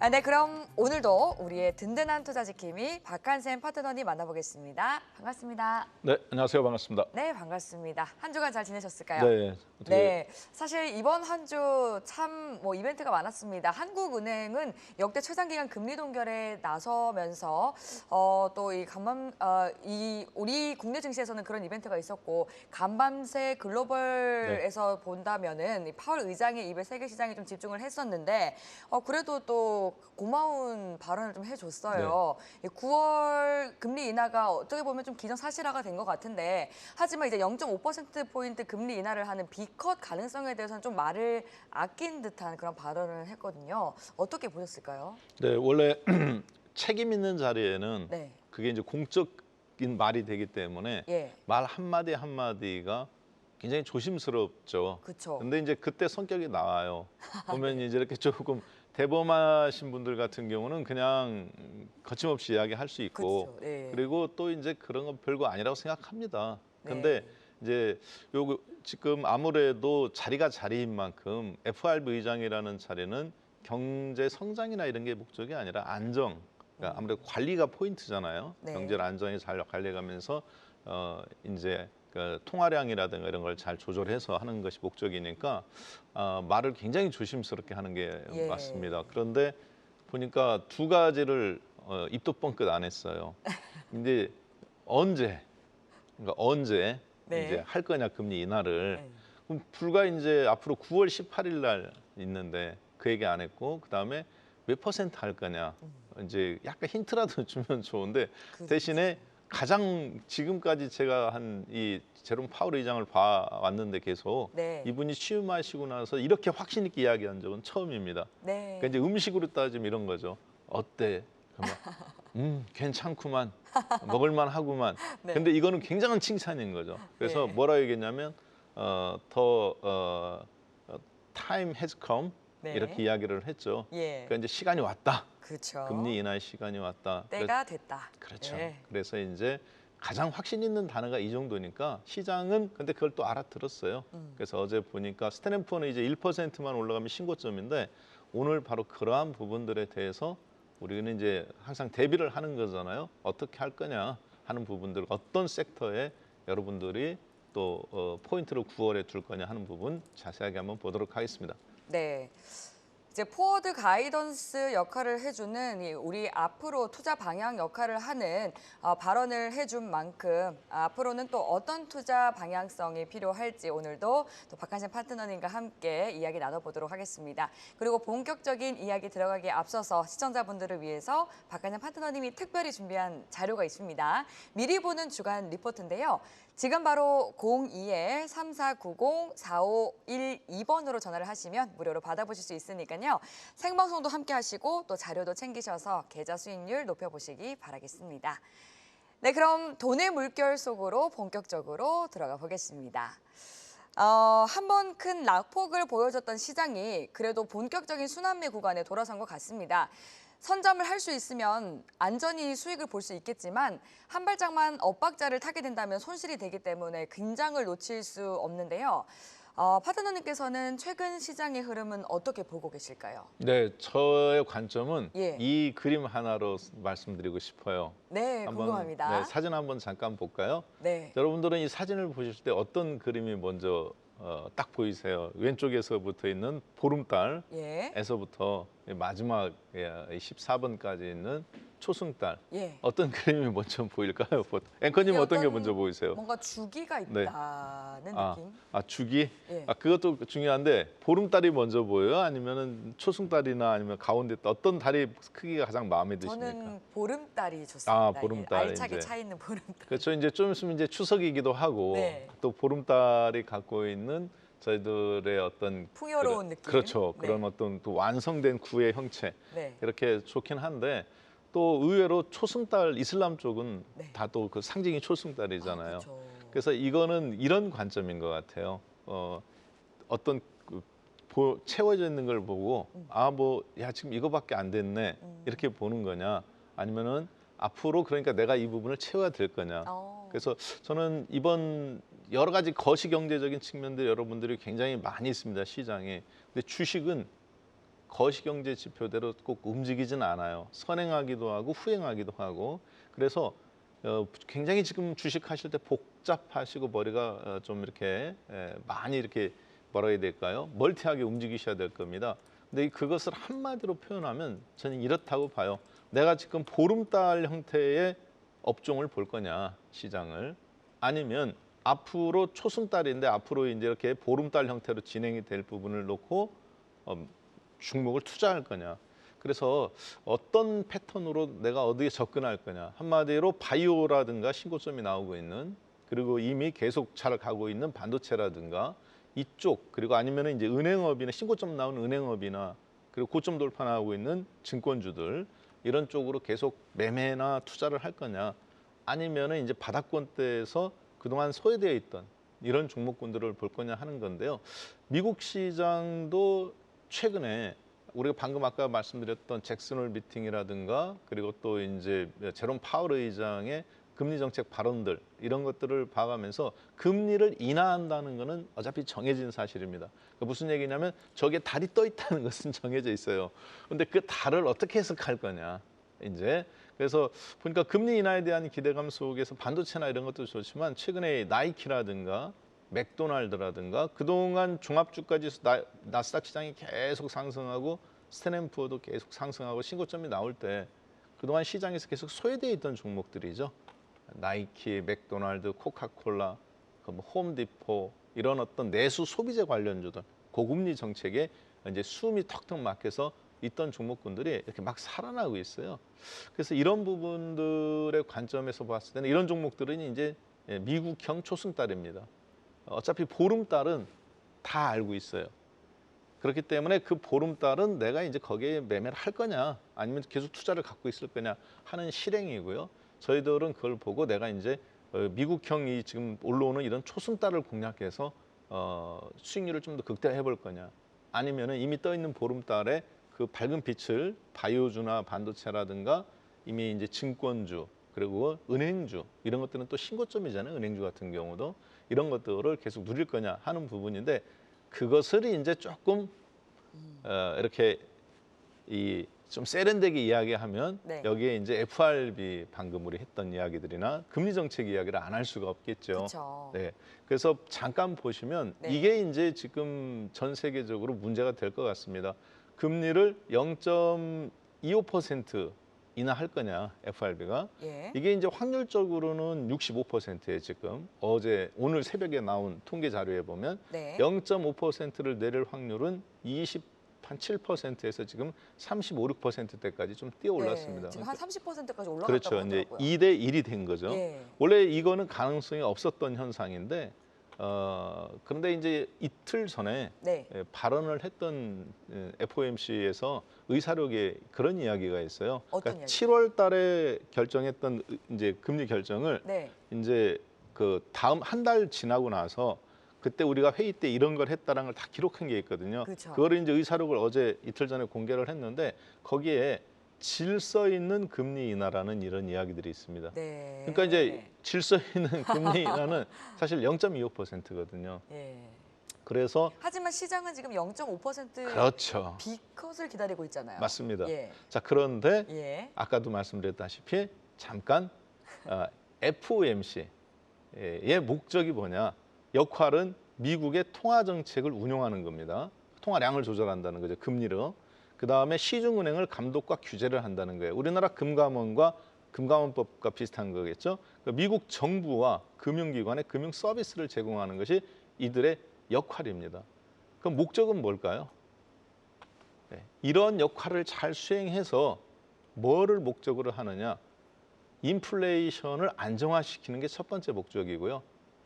네, 그럼 오늘도 우리의 든든한 투자 지킴이 박한샘 파트너님 만나보겠습니다. 반갑습니다. 네, 안녕하세요. 반갑습니다. 네, 반갑습니다. 한 주간 잘 지내셨을까요? 네, 어떻게 네, 사실 이번 한 주 참 이벤트가 많았습니다. 한국은행은 역대 최장기간 금리 동결에 나서면서 또 이 우리 국내 증시에서는 그런 이벤트가 있었고 간밤새 글로벌에서 본다면은 이 파월 의장의 입에 세계 시장에 좀 집중을 했었는데 그래도 또 고마운 발언을 좀 해줬어요. 이 9월 금리 인하가 어떻게 보면 좀 기정사실화가 된 것 같은데 하지만 이제 0.5%포인트 금리 인하를 하는 B컷 가능성에 대해서는 좀 말을 아낀 듯한 그런 발언을 했거든요. 어떻게 보셨을까요? 네, 원래 책임 있는 자리에는 네. 그게 이제 공적인 말이 되기 때문에 예. 말 한마디 한마디가 굉장히 조심스럽죠. 그쵸. 근데 이제 그때 성격이 나와요. 보면 이제 이렇게 조금 대범하신 분들 같은 경우는 그냥 거침없이 이야기할 수 있고 그쵸. 예. 그리고 또 이제 그런 건 별거 아니라고 생각합니다. 네. 근데 이제 요 지금 아무래도 자리가 자리인 만큼 FRB 의장이라는 자리는 경제 성장이나 이런 게 목적이 아니라 안정. 그러니까 아무래도 관리가 포인트잖아요. 네. 경제를 안정히 잘 관리해가면서 이제 그 통화량이라든가 이런 걸 잘 조절해서 하는 것이 목적이니까 말을 굉장히 조심스럽게 하는 게 예. 맞습니다. 그런데 보니까 두 가지를 입도 뻥끗 안 했어요. 근데 그러니까 언제 네. 이제 할 거냐 금리 인하를. 네. 그럼 불과 이제 앞으로 9월 18일 날 있는데 그 얘기 안 했고 그다음에 몇 퍼센트 할 거냐. 이제 약간 힌트라도 주면 좋은데 대신에 가장 지금까지 제가 한 이 제롬 파월 의장을 봐왔는데 계속 네. 이분이 취임하시고 나서 이렇게 확신 있게 이야기한 적은 처음입니다. 네. 그러니까 이제 음식으로 따지면 이런 거죠. 어때? 그러면 괜찮구만. 먹을만 하구만. 네. 근데 이거는 굉장한 칭찬인 거죠. 그래서 네. 뭐라 얘기했냐면 time has come 네. 이렇게 이야기를 했죠. 예. 그러니까 이제 시간이 왔다. 그렇죠. 금리 인하의 시간이 왔다. 때가 됐다. 그렇죠. 네. 그래서 이제 가장 확신 있는 단어가 이 정도니까 시장은 근데 그걸 또 알아들었어요. 그래서 어제 보니까 스탠포드는 이제 1%만 올라가면 신고점인데 오늘 바로 그러한 부분들에 대해서 우리는 이제 항상 대비를 하는 거잖아요. 어떻게 할 거냐 하는 부분들, 어떤 섹터에 여러분들이 또 포인트를 9월에 둘 거냐 하는 부분 자세하게 한번 보도록 하겠습니다. 네. 이제 포워드 가이던스 역할을 해주는 우리 앞으로 투자 방향 역할을 하는 발언을 해준 만큼 앞으로는 또 어떤 투자 방향성이 필요할지 오늘도 또 박한샘 파트너님과 함께 이야기 나눠보도록 하겠습니다. 그리고 본격적인 이야기 들어가기에 앞서서 시청자분들을 위해서 박한샘 파트너님이 특별히 준비한 자료가 있습니다. 미리 보는 주간 리포트인데요. 지금 바로 02-3490-4512번으로 전화를 하시면 무료로 받아보실 수 있으니까요. 생방송도 함께 하시고 또 자료도 챙기셔서 계좌 수익률 높여보시기 바라겠습니다. 네, 그럼 돈의 물결 속으로 본격적으로 들어가 보겠습니다. 한번 큰 낙폭을 보여줬던 시장이 그래도 본격적인 순환매 구간에 돌아선 것 같습니다. 선점을 할 수 있으면 안전히 수익을 볼 수 있겠지만 한 발짝만 엇박자를 타게 된다면 손실이 되기 때문에 긴장을 놓칠 수 없는데요. 파트너님께서는 최근 시장의 흐름은 어떻게 보고 계실까요? 네, 저의 관점은 예. 이 그림 하나로 말씀드리고 싶어요. 네, 궁금합니다. 네, 사진 한번 잠깐 볼까요? 네. 여러분들은 이 사진을 보실 때 어떤 그림이 먼저 딱 보이세요? 왼쪽에서부터 있는 보름달에서부터 마지막 14번까지 있는 초승달. 예. 어떤 그림이 먼저 보일까요? 앵커님 어떤 게 먼저 보이세요? 뭔가 주기가 네. 있다는 느낌? 주기? 예. 그것도 중요한데 보름달이 먼저 보여요? 아니면은 초승달이나 아니면 가운데 어떤 달이 크기가 가장 마음에 드십니까? 저는 보름달이 좋습니다. 보름달, 알차게 이제. 차 있는 보름달. 그렇죠. 이제 좀 있으면 이제 추석이기도 하고 네. 또 보름달이 갖고 있는 저희들의 어떤 풍요로운 느낌. 그렇죠. 네. 그런 어떤 또 완성된 구의 형체 네. 이렇게 좋긴 한데 또 의외로 초승달 이슬람 쪽은 네. 다 또 그 상징이 초승달이잖아요. 그렇죠. 그래서 이거는 이런 관점인 것 같아요. 어떤 채워져 있는 걸 보고 야 지금 이거밖에 안 됐네 이렇게 보는 거냐 아니면은 앞으로 그러니까 내가 이 부분을 채워야 될 거냐. 그래서 저는 이번 여러 가지 거시 경제적인 측면들 여러분들이 굉장히 많이 있습니다 시장에. 근데 주식은 거시경제 지표대로 꼭 움직이진 않아요. 선행하기도 하고 후행하기도 하고. 그래서 굉장히 지금 주식하실 때 복잡하시고 머리가 좀 이렇게 많이 이렇게 뭐라 해야 될까요? 멀티하게 움직이셔야 될 겁니다. 근데 그것을 한마디로 표현하면 저는 이렇다고 봐요. 내가 지금 보름달 형태의 업종을 볼 거냐, 시장을. 아니면 앞으로 초승달인데 앞으로 이제 이렇게 보름달 형태로 진행이 될 부분을 놓고 종목을 투자할 거냐. 그래서 어떤 패턴으로 내가 어디에 접근할 거냐. 한마디로 바이오라든가 신고점이 나오고 있는, 그리고 이미 계속 잘 가고 있는 반도체라든가 이쪽, 그리고 아니면 이제 은행업이나 신고점 나오는 은행업이나, 그리고 고점 돌파하고 있는 증권주들, 이런 쪽으로 계속 매매나 투자를 할 거냐. 아니면은 이제 바닥권대에서 그동안 소외되어 있던 이런 종목군들을 볼 거냐 하는 건데요. 미국 시장도 최근에 우리가 방금 아까 말씀드렸던 잭슨홀 미팅이라든가, 그리고 또 이제 제롬 파월 의장의 금리 정책 발언들, 이런 것들을 봐가면서 금리를 인하한다는 것은 어차피 정해진 사실입니다. 그러니까 무슨 얘기냐면 저게 달이 떠 있다는 것은 정해져 있어요. 근데 그 달을 어떻게 해석할 거냐. 이제 그래서 보니까 금리 인하에 대한 기대감 속에서 반도체나 이런 것도 좋지만 최근에 나이키라든가 맥도날드라든가 그동안 종합주가지 나스닥 시장이 계속 상승하고 스탠앤푸어도 계속 상승하고 신고점이 나올 때 그동안 시장에서 계속 소외되어 있던 종목들이죠. 나이키, 맥도날드, 코카콜라, 뭐 홈디포, 이런 어떤 내수 소비재 관련주들, 고금리 정책에 이제 숨이 턱턱 막혀서 있던 종목군들이 이렇게 막 살아나고 있어요. 그래서 이런 부분들의 관점에서 봤을 때는 이런 종목들은 이제 미국형 초승달입니다. 어차피 보름달은 다 알고 있어요. 그렇기 때문에 그 보름달은 내가 이제 거기에 매매를 할 거냐, 아니면 계속 투자를 갖고 있을 거냐 하는 실행이고요. 저희들은 그걸 보고 내가 이제 미국형이 지금 올라오는 이런 초승달을 공략해서 수익률을 좀 더 극대화해 볼 거냐, 아니면은 이미 떠 있는 보름달에 그 밝은 빛을 바이오주나 반도체라든가 이미 이제 증권주, 그리고 은행주, 이런 것들은 또 신고점이잖아요. 은행주 같은 경우도 이런 것들을 계속 누릴 거냐 하는 부분인데, 그것을 이제 조금 이렇게 좀 세련되게 이야기하면 네. 여기에 이제 FRB 방금 우리 했던 이야기들이나 금리 정책 이야기를 안 할 수가 없겠죠. 그렇죠. 네. 그래서 잠깐 보시면 네. 이게 이제 지금 전 세계적으로 문제가 될 것 같습니다. 금리를 0.25% 인하할 거냐, FRB가. 예. 이게 이제 확률적으로는 65%예요, 지금. 오늘 새벽에 나온 통계 자료에 보면 네. 0.5%를 내릴 확률은 27%에서 지금 35, 6%대까지 좀 뛰어 올랐습니다. 네. 지금 한 30%까지 올라갔다고 그렇죠. 이제 하더라고요. 2대 1이 된 거죠. 예. 원래 이거는 가능성이 없었던 현상인데, 그런데 이제 이틀 전에 네. 발언을 했던 FOMC에서 의사록에 그런 이야기가 있어요. 어떤 그러니까 이야기? 7월 달에 결정했던 이제 금리 결정을 네. 이제 그 다음 한 달 지나고 나서 그때 우리가 회의 때 이런 걸 했다는 걸 다 기록한 게 있거든요. 그렇죠. 그거를 이제 의사록을 어제 이틀 전에 공개를 했는데, 거기에 질서 있는 금리 인하라는 이런 이야기들이 있습니다. 네. 그러니까 이제 질서 있는 금리 인하는 사실 0.25%거든요. 예. 그래서 하지만 시장은 지금 0.5% 그렇죠. B컷을 기다리고 있잖아요. 맞습니다. 예. 자, 그런데 예. 아까도 말씀드렸다시피 잠깐 FOMC의 목적이 뭐냐? 역할은 미국의 통화 정책을 운용하는 겁니다. 통화량을 조절한다는 거죠, 금리로. 그다음에 시중은행을 감독과 규제를 한다는 거예요. 우리나라 금감원과 금감원법과 비슷한 거겠죠. 그러니까 미국 정부와 금융기관의 금융 서비스를 제공하는 것이 이들의 역할입니다. 그럼 목적은 뭘까요? 네, 이런 역할을 잘 수행해서 뭐를 목적으로 하느냐? 인플레이션을 안정화시키는 게 첫 번째 목적이고요.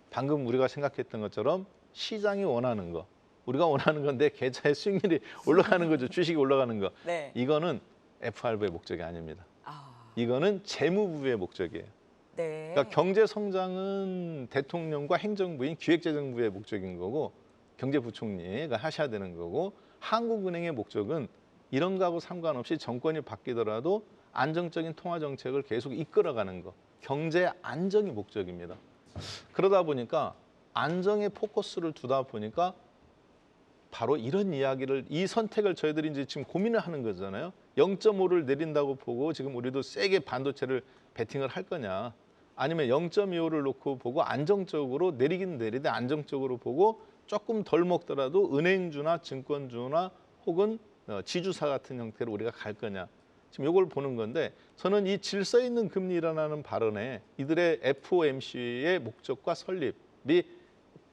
방금 우리가 생각했던 것처럼 시장이 원하는 거, 우리가 원하는 건 내 계좌의 수익률이 올라가는 거죠. 주식이 올라가는 거. 네. 이거는 FRB의 목적이 아닙니다. 아. 이거는 재무부의 목적이에요. 네. 그러니까 경제 성장은 대통령과 행정부인 기획재정부의 목적인 거고, 경제부총리가 하셔야 되는 거고, 한국은행의 목적은 이런 거하고 상관없이 정권이 바뀌더라도 안정적인 통화 정책을 계속 이끌어가는 거, 경제 안정이 목적입니다. 그러다 보니까 안정에 포커스를 두다 보니까 바로 이런 이야기를 이 선택을 저희들이 이제 지금 고민을 하는 거잖아요. 0.5를 내린다고 보고 지금 우리도 세게 반도체를 베팅을 할 거냐, 아니면 0.25를 놓고 보고 안정적으로 내리긴 내리되 안정적으로 보고 조금 덜 먹더라도 은행주나 증권주나 혹은 지주사 같은 형태로 우리가 갈 거냐. 지금 이걸 보는 건데 저는 이 질서 있는 금리라는 발언에 이들의 FOMC의 목적과 설립이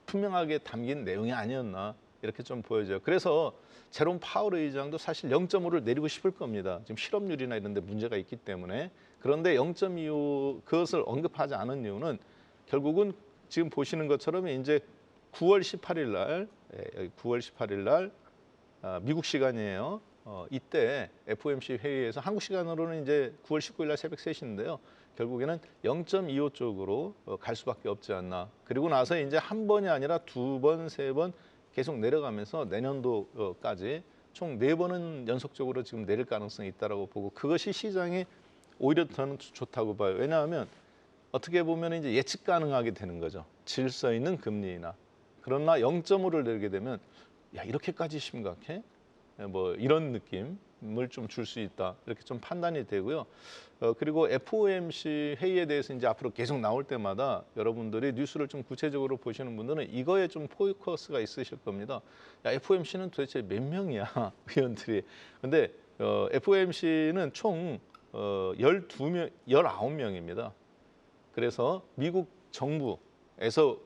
분명하게 담긴 내용이 아니었나 이렇게 좀 보여져요. 그래서 제롬 파월 의장도 사실 0.5를 내리고 싶을 겁니다. 지금 실업률이나 이런 데 문제가 있기 때문에. 그런데 0.25 그것을 언급하지 않은 이유는 결국은 지금 보시는 것처럼 이제 9월 18일 날, 9월 18일 날 미국 시간이에요. 이때 FOMC 회의에서 한국 시간으로는 이제 9월 19일 날 새벽 3시인데요. 결국에는 0.25 쪽으로 갈 수밖에 없지 않나. 그리고 나서 이제 한 번이 아니라 두 번, 세 번 계속 내려가면서 내년도까지 총 4번은 연속적으로 지금 내릴 가능성이 있다라고 보고 그것이 시장에 오히려 저는 좋다고 봐요. 왜냐하면 어떻게 보면 이제 예측 가능하게 되는 거죠. 질서 있는 금리 인하. 그러나 0.5를 내리게 되면 야 이렇게까지 심각해? 뭐 이런 느낌을 좀 줄 수 있다 이렇게 좀 판단이 되고요. 그리고 FOMC 회의에 대해서 이제 앞으로 계속 나올 때마다 여러분들이 뉴스를 좀 구체적으로 보시는 분들은 이거에 좀 포커스가 있으실 겁니다. 야, FOMC는 도대체 몇 명이야 위원들이? 근데 FOMC는 총 12명, 19명입니다. 그래서 미국 정부에서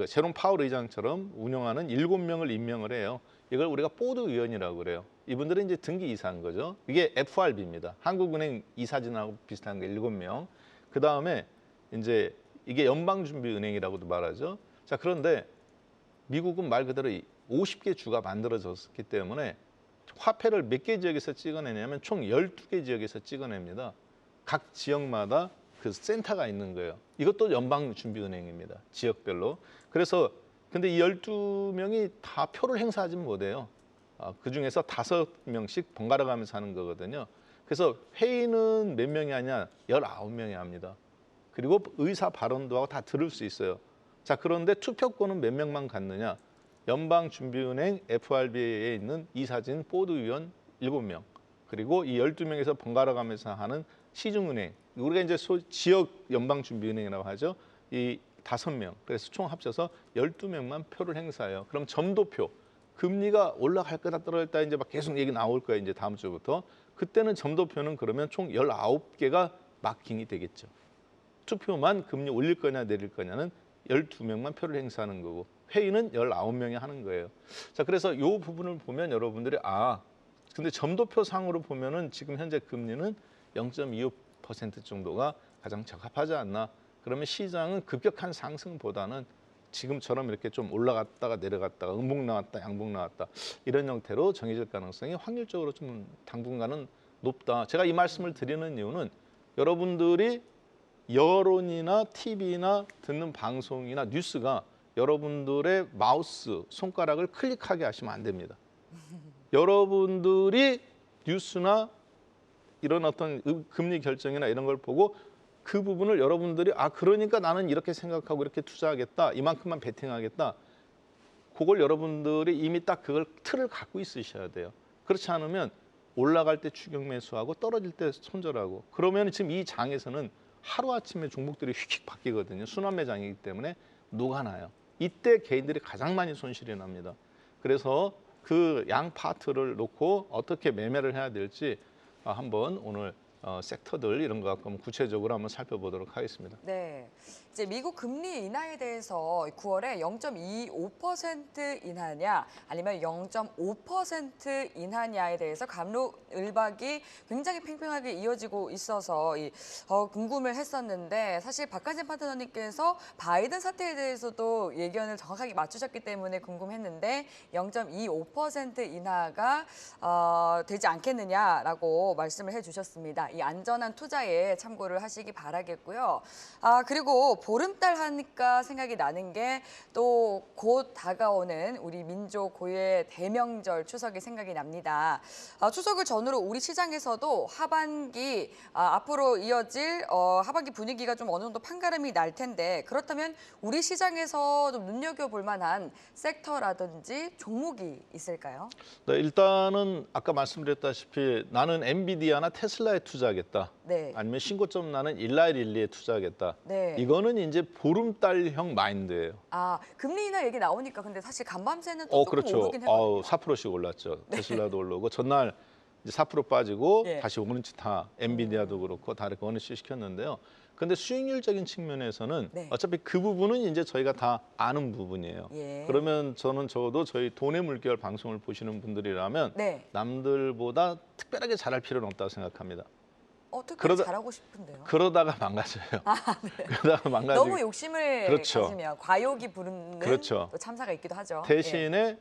제롬 파월 의장처럼 운영하는 7명을 임명을 해요. 이걸 우리가 보드 위원이라고 그래요. 이분들은 이제 등기 이사한 거죠. 이게 FRB입니다. 한국은행 이사진하고 비슷한 게 7명. 그 다음에 이제 이게 연방준비은행이라고도 말하죠. 자, 그런데 미국은 말 그대로 50개 주가 만들어졌기 때문에 화폐를 몇 개 지역에서 찍어내냐면 총 12개 지역에서 찍어냅니다. 각 지역마다 그 센터가 있는 거예요. 이것도 연방준비은행입니다. 지역별로. 그래서 근데 이 12명이 다 표를 행사하지 못해요. 그중에서 5명씩 번갈아 가면서 하는 거거든요. 그래서 회의는 몇 명이 하냐? 19명이 합니다. 그리고 의사 발언도 하고 다 들을 수 있어요. 자, 그런데 투표권은 몇 명만 갖느냐? 연방준비은행 FRB에 있는 이사진 보드위원 7명. 그리고 이 12명에서 번갈아 가면서 하는 시중은행. 우리가 이제 지역 연방준비은행이라고 하죠. 이 5명. 그래서 총 합쳐서 12명만 표를 행사해요. 그럼 점도표. 금리가 올라갈 거다 떨어질 거다 이제 막 계속 얘기 나올 거예요. 이제 다음 주부터. 그때는 점도표는 그러면 총 19개가 마킹이 되겠죠. 투표만 금리 올릴 거냐 내릴 거냐는 12명만 표를 행사하는 거고 회의는 19명이 하는 거예요. 자, 그래서 이 부분을 보면 여러분들이 근데 점도표 상으로 보면은 지금 현재 금리는 0.25% 정도가 가장 적합하지 않나. 그러면 시장은 급격한 상승보다는 지금처럼 이렇게 좀 올라갔다가 내려갔다가 음봉 나왔다 양봉 나왔다 이런 형태로 정해질 가능성이 확률적으로 좀 당분간은 높다. 제가 이 말씀을 드리는 이유는 여러분들이 여론이나 TV나 듣는 방송이나 뉴스가 여러분들의 마우스, 손가락을 클릭하게 하시면 안 됩니다. 여러분들이 뉴스나 이런 어떤 금리 결정이나 이런 걸 보고 그 부분을 여러분들이 그러니까 나는 이렇게 생각하고 이렇게 투자하겠다. 이만큼만 베팅하겠다. 그걸 여러분들이 이미 딱 그걸 틀을 갖고 있으셔야 돼요. 그렇지 않으면 올라갈 때 추격 매수하고 떨어질 때 손절하고 그러면 지금 이 장에서는 하루아침에 종목들이 휙휙 바뀌거든요. 순환매장이기 때문에 녹아나요. 이때 개인들이 가장 많이 손실이 납니다. 그래서 그 양 파트를 놓고 어떻게 매매를 해야 될지 한번 오늘 섹터들 이런 거 갖고 구체적으로 한번 살펴보도록 하겠습니다. 네, 이제 미국 금리 인하에 대해서 9월에 0.25% 인하냐 아니면 0.5% 인하냐에 대해서 갑론을박이 굉장히 팽팽하게 이어지고 있어서 궁금을 했었는데 사실 박한진 파트너님께서 바이든 사태에 대해서도 예견을 정확하게 맞추셨기 때문에 궁금했는데 0.25% 인하가 되지 않겠느냐라고 말씀을 해주셨습니다. 이 안전한 투자에 참고를 하시기 바라겠고요. 그리고 보름달 하니까 생각이 나는 게 또 곧 다가오는 우리 민족 고유의 대명절 추석이 생각이 납니다. 추석을 전후로 우리 시장에서도 하반기 앞으로 이어질 하반기 분위기가 좀 어느 정도 판가름이 날 텐데 그렇다면 우리 시장에서 좀 눈여겨볼 만한 섹터라든지 종목이 있을까요? 네, 일단은 아까 말씀드렸다시피 나는 엔비디아나 테슬라에 투자하겠다. 네. 아니면 신고점 나는 일라이릴리에 투자하겠다. 네. 이거는 이제 보름달형 마인드예요. 금리 인하 얘기 나오니까 근데 사실 간밤새는 또 조금 그렇죠. 오르긴 했거든요. 4%씩 올랐죠. 테슬라도 오르고 전날 이제 4% 빠지고 예. 다시 오는지 다 엔비디아도 그렇고 다 이렇게 원위치 시켰는데요. 근데 수익률적인 측면에서는 네. 어차피 그 부분은 이제 저희가 다 아는 부분이에요. 예. 그러면 저는 적어도 저희 돈의 물결 방송을 보시는 분들이라면 네. 남들보다 특별하게 잘할 필요는 없다고 생각합니다. 특별히 그러다- 잘하고 싶은데요. 그러다가 망가져요. 네. 그러다가 망가지고 너무 욕심을 그렇죠. 가지면 과욕이 부르는 그렇죠. 또 참사가 있기도 하죠. 대신에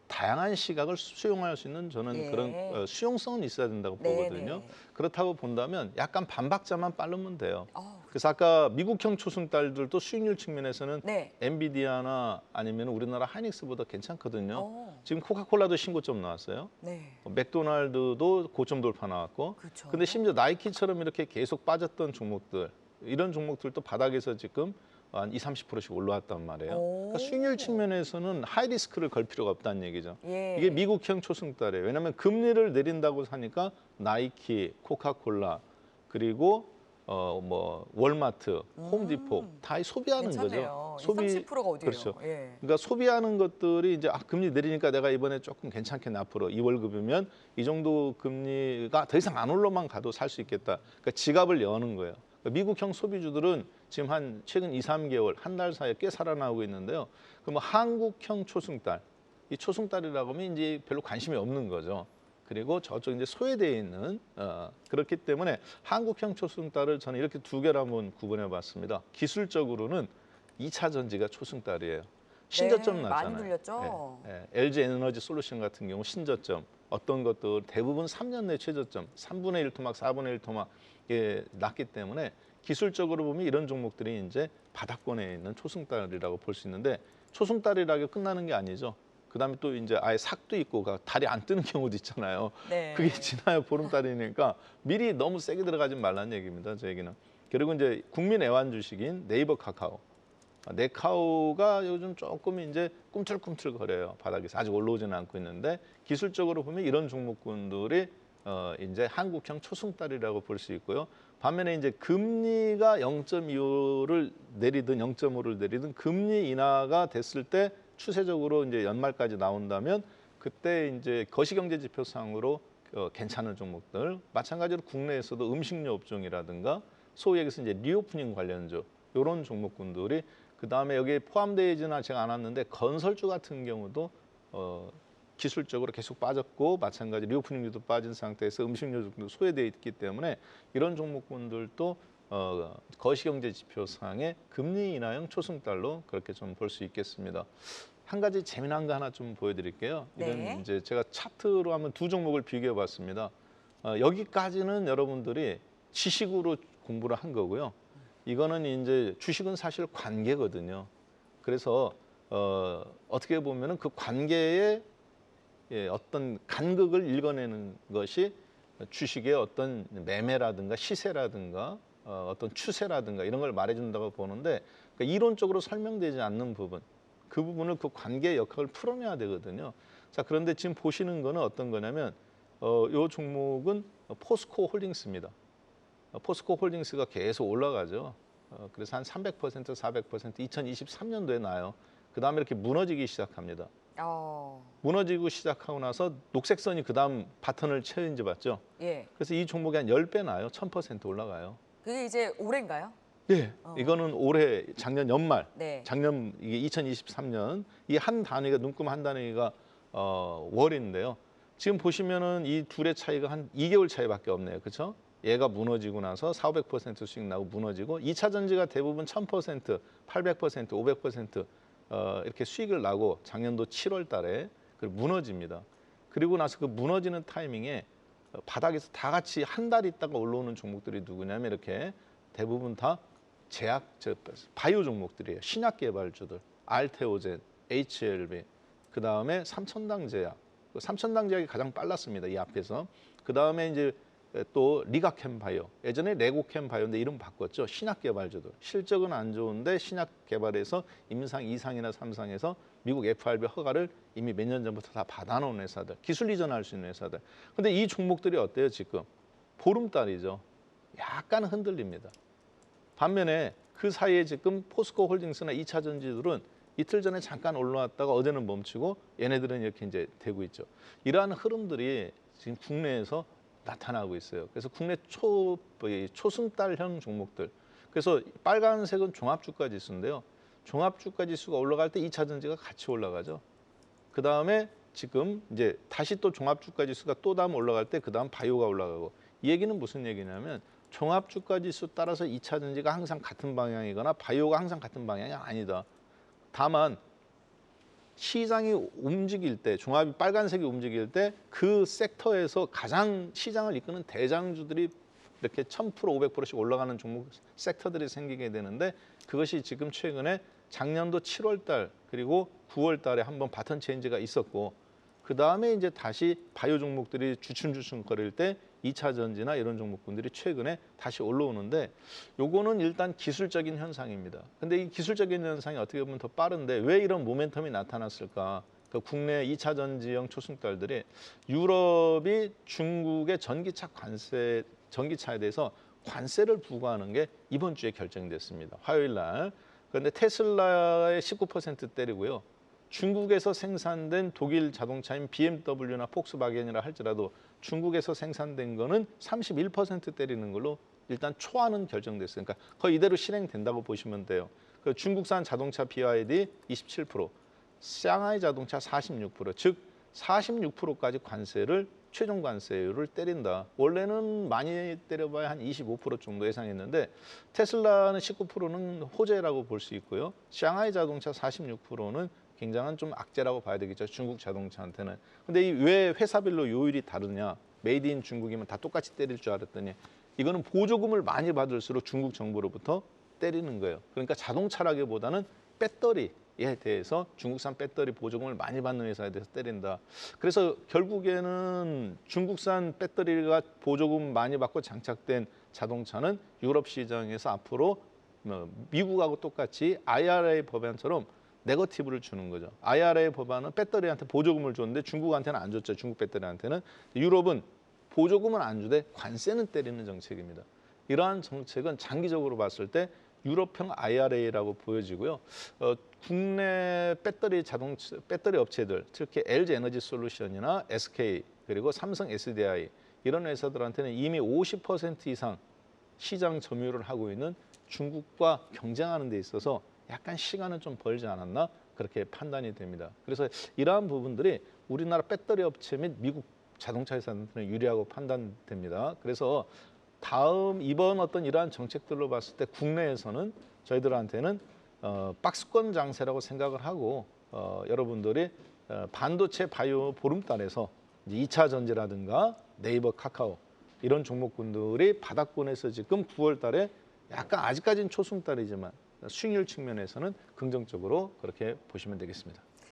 다양한 시각을 수용할 수 있는 저는 예. 그런 수용성은 있어야 된다고 네, 보거든요. 네. 그렇다고 본다면 약간 반박자만 빠르면 돼요. 어, 그래서 아까 미국형 초승달들도 수익률 측면에서는 네. 엔비디아나 아니면 우리나라 하이닉스보다 괜찮거든요. 어, 지금 코카콜라도 신고점 나왔어요. 네. 맥도날드도 고점 돌파 나왔고. 그렇죠. 근데 심지어 나이키처럼 이렇게 계속 빠졌던 종목들, 이런 종목들도 바닥에서 지금 한 20~30%씩 올라왔단 말이에요. 그러니까 수익률 측면에서는 하이 리스크를 걸 필요가 없다는 얘기죠. 예. 이게 미국형 초승달이에요. 왜냐하면 금리를 내린다고 하니까 나이키, 코카콜라 그리고 월마트, 홈디포 다 소비하는 괜찮네요. 거죠. 30%가 어디예요? 그렇죠. 예. 그러니까 소비하는 것들이 이제 금리 내리니까 내가 이번에 조금 괜찮겠네 앞으로 2월급이면 이 정도 금리가 더 이상 안 올라만 가도 살 수 있겠다. 그러니까 지갑을 여는 거예요. 그러니까 미국형 소비주들은 지금 한 최근 2~3개월, 한 달 사이에 꽤 살아나오고 있는데요. 그럼 한국형 초승달, 이 초승달이라고 하면 이제 별로 관심이 없는 거죠. 그리고 저쪽 이제 소외되어 있는 그렇기 때문에 한국형 초승달을 저는 이렇게 두 개로 한번 구분해 봤습니다. 기술적으로는 2차 전지가 초승달이에요. 신저점 네, 났잖아요. 많이 눌렸죠. LG 에너지 솔루션 같은 경우 신저점 어떤 것들 대부분 3년 내 최저점 3분의 1 토막, 4분의 1 토막 났기 때문에 기술적으로 보면 이런 종목들이 이제 바닥권에 있는 초승달이라고 볼 수 있는데 초승달이라고 끝나는 게 아니죠. 그다음에 또 이제 아예 삭도 있고 달이 안 뜨는 경우도 있잖아요. 네. 그게 지나야 보름달이니까 미리 너무 세게 들어가지 말라는 얘기입니다. 저 얘기는. 그리고 이제 국민 애완 주식인 네이버 카카오. 네카오가 요즘 조금 이제 꿈틀꿈틀거려요. 바닥에서 아직 올라오지는 않고 있는데 기술적으로 보면 이런 종목군들이 이제 한국형 초승달이라고 볼 수 있고요. 반면에 이제 금리가 0.25를 내리든 0.5를 내리든 금리 인하가 됐을 때 추세적으로 이제 연말까지 나온다면 그때 이제 거시경제 지표상으로 괜찮은 종목들 마찬가지로 국내에서도 음식료 업종이라든가 소위 얘기해서 이제 리오프닝 관련주 이런 종목군들이 그 다음에 여기에 포함되어 있지는 제가 않았는데 건설주 같은 경우도 기술적으로 계속 빠졌고 마찬가지 리오프닝주도 빠진 상태에서 음식료도 소외되어 있기 때문에 이런 종목군들도 거시경제 지표상의 금리 인하형 초승달로 그렇게 좀 볼 수 있겠습니다. 한 가지 재미난 거 하나 좀 보여드릴게요. 이건 네. 이제 제가 차트로 한번 두 종목을 비교해봤습니다. 여기까지는 여러분들이 지식으로 공부를 한 거고요. 이거는 이제 주식은 사실 관계거든요. 그래서 어떻게 보면은 그 관계의 어떤 간극을 읽어내는 것이 주식의 어떤 매매라든가 시세라든가 어떤 추세라든가 이런 걸 말해준다고 보는데 그러니까 이론적으로 설명되지 않는 부분 그 부분을 그 관계의 역학을 풀어내야 되거든요. 자 그런데 지금 보시는 거는 어떤 거냐면 이 종목은 포스코 홀딩스입니다. 포스코 홀딩스가 계속 올라가죠. 그래서 한 300%, 400% 2023년도에 나요. 그 다음에 이렇게 무너지기 시작합니다. 무너지고 시작하고 나서 녹색선이 그 다음 바턴을 챌린지 받죠. 예. 그래서 이 종목이 한 10배 나요. 1000% 올라가요. 그게 이제 올해인가요? 네, 이거는 올해 작년 연말, 네. 작년 이게 2023년 이 한 단위가 눈금 한 단위가 월인데요. 지금 보시면은 이 둘의 차이가 한 2개월 차이밖에 없네요. 그렇죠? 얘가 무너지고 나서 400% 수익 나고 무너지고 2차 전지가 대부분 1000%, 800%, 500% 이렇게 수익을 나고 작년도 7월 달에 무너집니다. 그리고 나서 그 무너지는 타이밍에 바닥에서 다 같이 한 달 있다가 올라오는 종목들이 누구냐면 이렇게 대부분 다 바이오 종목들이에요. 신약 개발주들, 알테오젠, HLB, 그 다음에 삼천당 제약. 삼천당 제약이 가장 빨랐습니다. 이 앞에서. 그 다음에 이제 또 리가캠바이오, 예전에 레고캠바이오인데 이름 바꿨죠. 신약 개발주들. 실적은 안 좋은데 신약 개발에서 임상 2상이나 3상에서 미국 FRB 허가를 이미 몇 년 전부터 다 받아놓은 회사들, 기술 이전할 수 있는 회사들. 근데 이 종목들이 어때요 지금? 보름달이죠. 약간 흔들립니다. 반면에 그 사이에 지금 포스코 홀딩스나 2차 전지들은 이틀 전에 잠깐 올라왔다가 어제는 멈추고 얘네들은 이렇게 이제 되고 있죠. 이러한 흐름들이 지금 국내에서 나타나고 있어요. 그래서 국내 초승달형 종목들. 그래서 빨간색은 종합주가 지수인데요. 종합주가 지수가 올라갈 때 2차 전지가 같이 올라가죠. 그 다음에 지금 이제 다시 또 종합주가 지수가 또 다음 올라갈 때 그 다음 바이오가 올라가고, 이 얘기는 무슨 얘기냐면 종합주가 지수 따라서 2차 전지가 항상 같은 방향이거나 바이오가 항상 같은 방향이 아니다. 다만 시장이 움직일 때, 종합이 빨간색이 움직일 때 그 섹터에서 가장 시장을 이끄는 대장주들이 이렇게 1000%, 500%씩 올라가는 종목 섹터들이 생기게 되는데, 그것이 지금 최근에 작년도 7월 달 그리고 9월 달에 한번 바턴 체인지가 있었고, 그 다음에 이제 다시 바이오 종목들이 주춤주춤 거릴 때 2차 전지나 이런 종목군들이 최근에 다시 올라오는데, 요거는 일단 기술적인 현상입니다. 근데 이 기술적인 현상이 어떻게 보면 더 빠른데 왜 이런 모멘텀이 나타났을까? 그 국내 2차 전지형 초승달들이 유럽이 중국의 전기차에 대해서 관세를 부과하는 게 이번 주에 결정됐습니다. 화요일 날. 그런데 테슬라의 19% 때리고요. 중국에서 생산된 독일 자동차인 BMW나 폭스바겐이라 할지라도 중국에서 생산된 거는 31% 때리는 걸로 일단 초안은 결정됐어요. 그러니까 거의 이대로 실행된다고 보시면 돼요. 그 중국산 자동차 BYD 27%, 샹하이 자동차 46%, 즉 46%까지 관세를 최종 관세율을 때린다. 원래는 많이 때려봐야 한 25% 정도 예상했는데 테슬라는 19%는 호재라고 볼 수 있고요. 샹하이 자동차 46%는 굉장한 좀 악재라고 봐야 되겠죠. 중국 자동차한테는. 근데 이 왜 회사별로 요율이 다르냐? 메이드 인 중국이면 다 똑같이 때릴 줄 알았더니 이거는 보조금을 많이 받을수록 중국 정부로부터 때리는 거예요. 그러니까 자동차라기보다는 배터리에 대해서 중국산 배터리 보조금을 많이 받는 회사에 대해서 때린다. 그래서 결국에는 중국산 배터리가 보조금 많이 받고 장착된 자동차는 유럽 시장에서 앞으로 미국하고 똑같이 IRA 법안처럼 네거티브를 주는 거죠. IRA 법안은 배터리한테 보조금을 줬는데 중국한테는 안 줬죠. 중국 배터리한테는. 유럽은 보조금은 안 주되 관세는 때리는 정책입니다. 이러한 정책은 장기적으로 봤을 때 유럽형 IRA라고 보여지고요. 국내 배터리 업체들, 특히 LG 에너지 솔루션이나 SK 그리고 삼성 SDI 이런 회사들한테는 이미 50% 이상 시장 점유율을 하고 있는 중국과 경쟁하는 데 있어서 약간 시간은 좀 벌지 않았나 그렇게 판단이 됩니다. 그래서 이러한 부분들이 우리나라 배터리 업체 및 미국 자동차 회사한테는 유리하고 판단됩니다. 그래서 이번 어떤 이러한 정책들로 봤을 때 국내에서는 저희들한테는 박스권 장세라고 생각을 하고 여러분들이 반도체 바이오 보름달에서 2차 전지라든가 네이버 카카오 이런 종목군들이 바닥권에서 지금 9월 달에 약간 아직까지는 초승달이지만 수익률 측면에서는 긍정적으로 그렇게 보시면 되겠습니다.